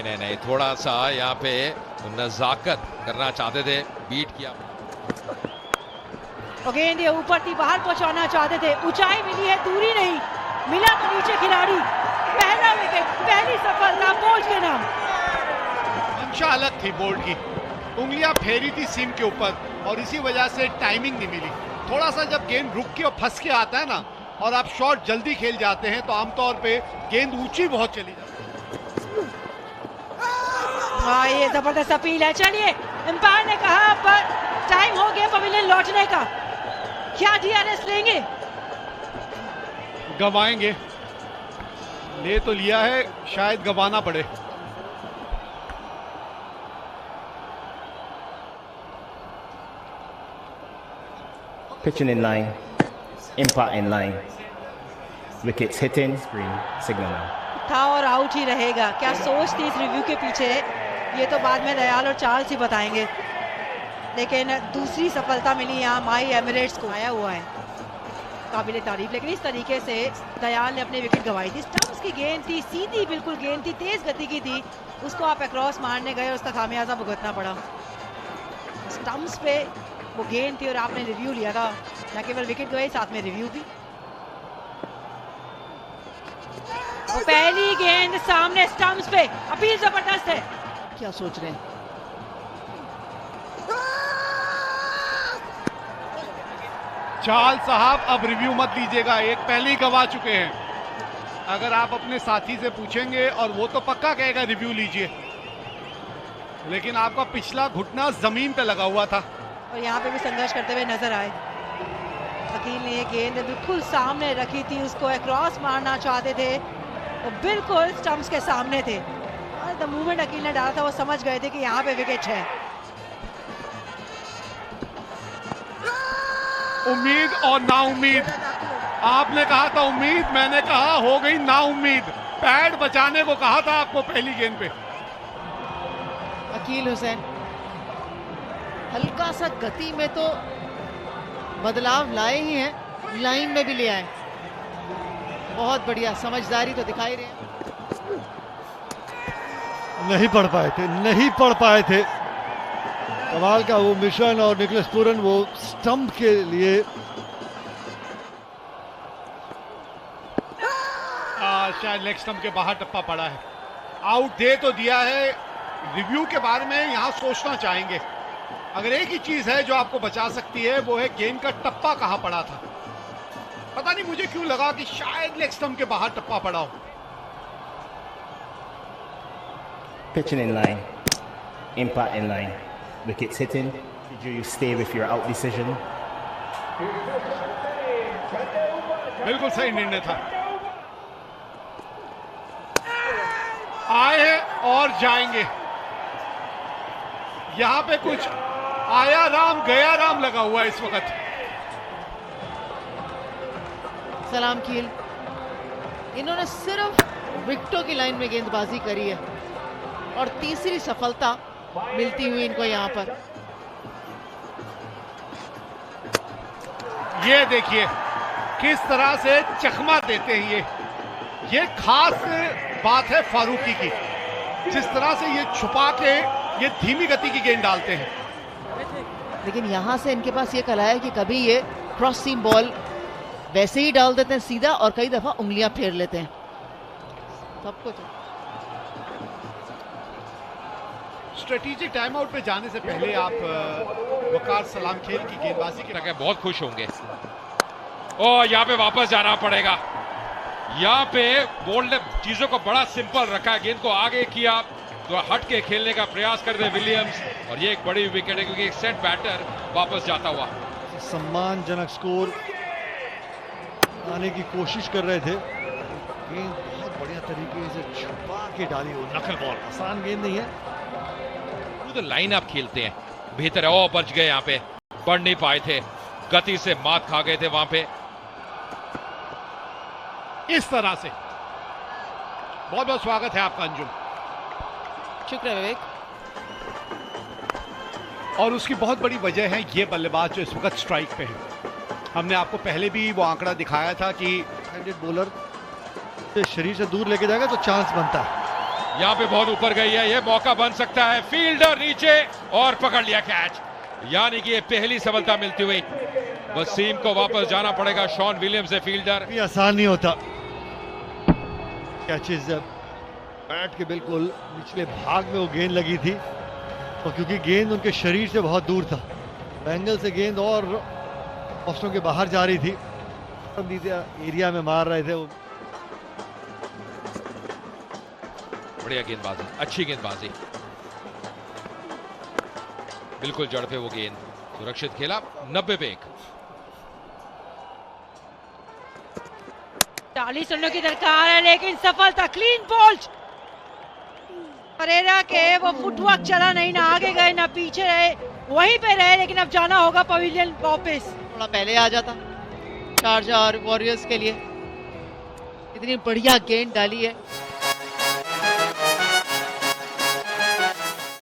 नहीं, थोड़ा सा यहाँ पे नजाकत करना चाहते थे, बीट किया। गेंद ये ऊपर थी, बाहर पहुंचाना चाहते थे, ऊंचाई मिली है, दूरी नहीं मिला तो नीचे खिलाड़ी। पहला विकेट, पहली सफलता बोल्ट के नाम। मंशा अलग थी बोल्ट की, उंगलियां फेरी थी सीम के ऊपर और इसी वजह से टाइमिंग नहीं मिली। थोड़ा सा जब गेंद रुक के और फंस के आता है ना और आप शॉट जल्दी खेल जाते हैं तो आमतौर पे गेंद ऊंची बहुत चली जाती है। हाँ, ये जबरदस्त अपील है। चलिए, अंपायर ने कहा पर टाइम हो गया पवेलियन लौटने का। क्या डीआरएस लेंगे? गवाएंगे, ले तो लिया है, शायद गवाना पड़े। Pitching in line, impact in line, wickets hitting, screen, signal now. था और आउट ही रहेगा। क्या सोच थी इस रिव्यू के पीछे, ये तो बाद में दयाल और चार्ल्स ही बताएंगे। लेकिन दूसरी सफलता मिली यहाँ माई एमिरेट्स को, आया हुआ है, काबिले तारीफ। लेकिन इस तरीके से दयाल ने अपनी विकेट गंवाई थी। स्टंप्स की गेंद थी, सीधी बिल्कुल गेंद थी, तेज गति की थी, उसको आप अक्रॉस मारने गए, उसका खामियाजा भुगतना पड़ा। स्टंप्स पे वो गेंद थी और आपने रिव्यू लिया था, न केवल विकेट गई साथ में रिव्यू भी। वो पहली गेंद सामने स्टंप्स पे, अपील जबरदस्त है। क्या सोच रहे हैं? चार्ल्स साहब, अब रिव्यू मत लीजिएगा, एक पहले ही गवा चुके हैं। अगर आप अपने साथी से पूछेंगे और वो तो पक्का कहेगा रिव्यू लीजिए, लेकिन आपका पिछला घुटना जमीन पे लगा हुआ था और यहाँ पे भी संघर्ष करते हुए नजर आए। अकील ने ये गेंद बिल्कुल सामने रखी थी, उसको अक्रॉस मारना चाहते थे, वो बिल्कुल स्टंप्स के सामने थे। द मूवमेंट अकील ने डाला था, वो समझ गए थे कि यहाँ पे विकेट है। उम्मीद और ना उम्मीद, आपने कहा था उम्मीद, मैंने कहा हो गई ना उम्मीद। पैड बचाने को कहा था आपको पहली गेंद पे। अकील हुसैन हल्का सा गति में तो बदलाव लाए ही हैं, लाइन में भी ले आए। बहुत बढ़िया, समझदारी तो दिखाई रहे हैं। नहीं पढ़ पाए थे कमाल का वो मिशन, और निकलस पूरन वो स्टंप के लिए शायद लेग स्टंप के बाहर टप्पा पड़ा है। आउट दे तो दिया है, रिव्यू के बारे में यहां सोचना चाहेंगे। अगर एक ही चीज है जो आपको बचा सकती है वो है गेंद का टप्पा कहां पड़ा था। पता नहीं मुझे क्यों लगा कि शायद लेग स्टंप के बाहर टप्पा पड़ा हो। Pitching in line, impact in line, wickets hitting. Did you stay with your out decision? बिल्कुल सही निर्णय था। आए हैं और जाएंगे, यहां पे कुछ आया राम गया राम लगा हुआ है इस वक्त। सलाम खील, इन्होंने सिर्फ विकेटों की लाइन में गेंदबाजी करी है और तीसरी सफलता मिलती हुई इनको यहां पर। ये देखिए किस तरह से चकमा देते हैं ये खास बात है फारूकी की, जिस तरह से ये छुपा के ये धीमी गति की गेंद डालते हैं। लेकिन यहां से इनके पास ये कला है कि कभी ये क्रॉस सीम बॉल वैसे ही डाल देते हैं सीधा, और कई दफा उंगलियां फेर लेते हैं। सब कुछ स्ट्रेटेजिक टाइम आउट पे जाने से पहले आप वकार सलाम खेल की गेंदबाजी की लगे बहुत खुश होंगे। और यहाँ पे वापस जाना पड़ेगा। यहाँ पे बोल्ट ने चीजों को बड़ा सिंपल रखा है, गेंद को आगे किया तो हट के खेलने का प्रयास कर रहे विलियम्स, और ये एक बड़ी विकेट है क्योंकि एक सेट बैटर वापस जाता हुआ। सम्मानजनक स्कोर आने की कोशिश कर रहे थे, गेंद बहुत बढ़िया तरीके से छुपा के डाली हो। नकल बॉल आसान गेंद नहीं है। तो लाइन अप खेलते हैं बेहतर है। ओ बच गए, यहाँ पे बढ़ नहीं पाए थे, गति से मात खा गए थे वहां पे। इस तरह से बहुत बहुत स्वागत है आपका अंजुम। शुक्र है विवेक। और उसकी बहुत बड़ी वजह है ये बल्लेबाज जो इस वक्त स्ट्राइक पे है। हमने आपको पहले भी वो आंकड़ा दिखाया था कि बॉलर से शरीर से दूर लेके जाएगा तो चांस बनता है। यहाँ पे बहुत ऊपर गई है, ये मौका बन सकता है। फील्डर नीचे और पकड़ लिया कैच, यानी कि ये पहली सफलता मिलती हुई वसीम को वापस जाना पड़ेगा। शॉन विलियम्स है फील्डर। ये आसान नहीं होता, कैचेस बैट के बिल्कुल निचले भाग में वो गेंद लगी थी, और क्योंकि गेंद उनके शरीर से बहुत दूर था, एंगल से गेंद और ऑस्ट्रों के बाहर जा रही थी, एरिया में मार रहे थे वो। बढ़िया गेंदबाजी, अच्छी गेंदबाजी, बिल्कुल जड़ पे वो गेंद, सुरक्षित खेला। 90 पे 1। 40 रनों की दरकार है, लेकिन सफलता, क्लीन बोल्ड। परेरा के वो फुटवर्क चला नहीं, ना आगे गए ना पीछे रहे, वहीं पे रहे, लेकिन अब जाना होगा पवेलियन वापस। थोड़ा पहले आ जाता शारजा और वॉरियर्स के लिए। इतनी बढ़िया गेंद डाली है